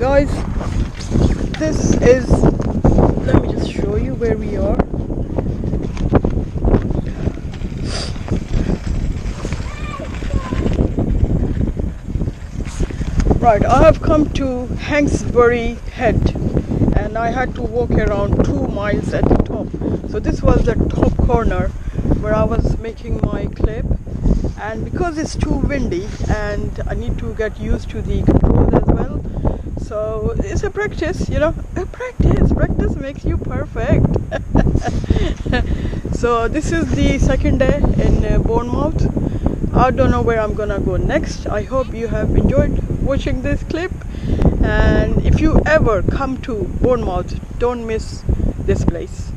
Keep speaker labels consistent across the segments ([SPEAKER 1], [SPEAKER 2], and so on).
[SPEAKER 1] Guys, this is, let me just show you where we are. Right, I have come to Hanksbury Head and I had to walk around 2 miles at the top. So this was the top corner where I was making my clip, and because it's too windy and I need to get used to the controls as well, so it's a practice, you know, practice makes you perfect. So this is the second day in Bournemouth. I don't know where I'm gonna go next. I hope you have enjoyed watching this clip, and if you ever come to Bournemouth, don't miss this place.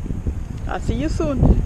[SPEAKER 1] I'll see you soon.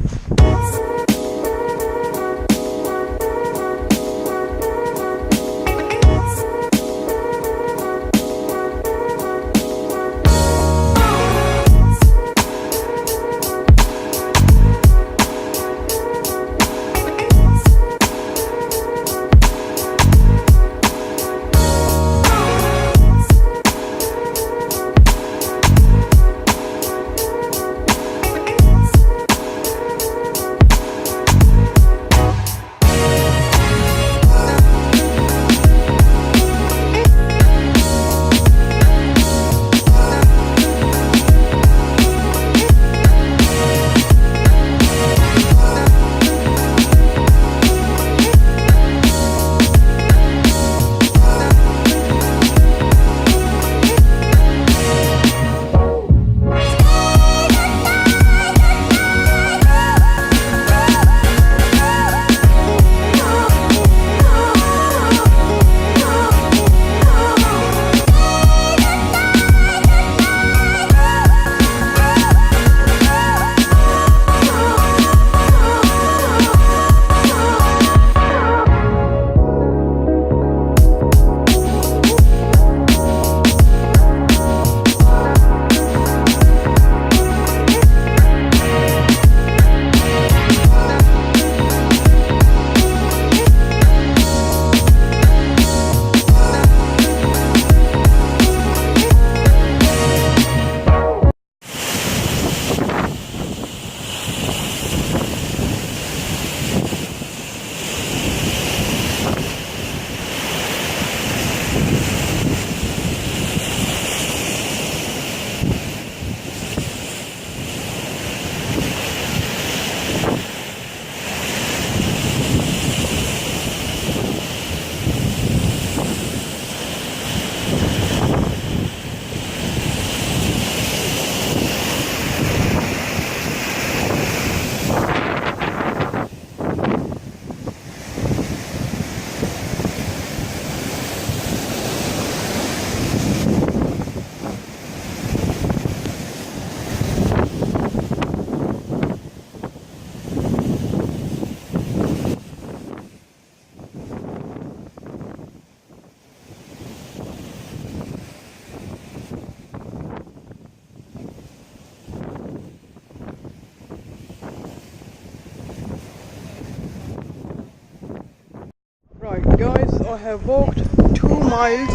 [SPEAKER 1] Right guys, I have walked 2 miles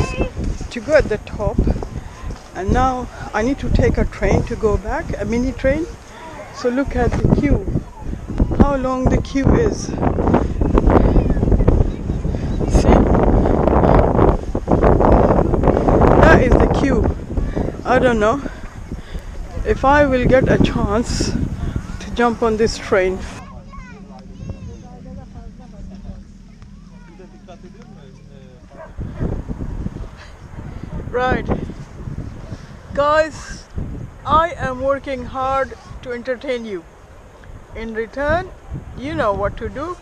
[SPEAKER 1] to go at the top, and now I need to take a train to go back, a mini train. So look at the queue, how long the queue is. See, that is the queue. I don't know if I will get a chance to jump on this train. Right, guys, I am working hard to entertain you. In return, you know what to do.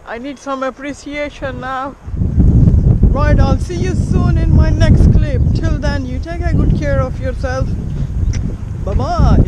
[SPEAKER 1] I need some appreciation now. Right, I'll see you soon in my next clip. Till then, you take a good care of yourself. Bye bye.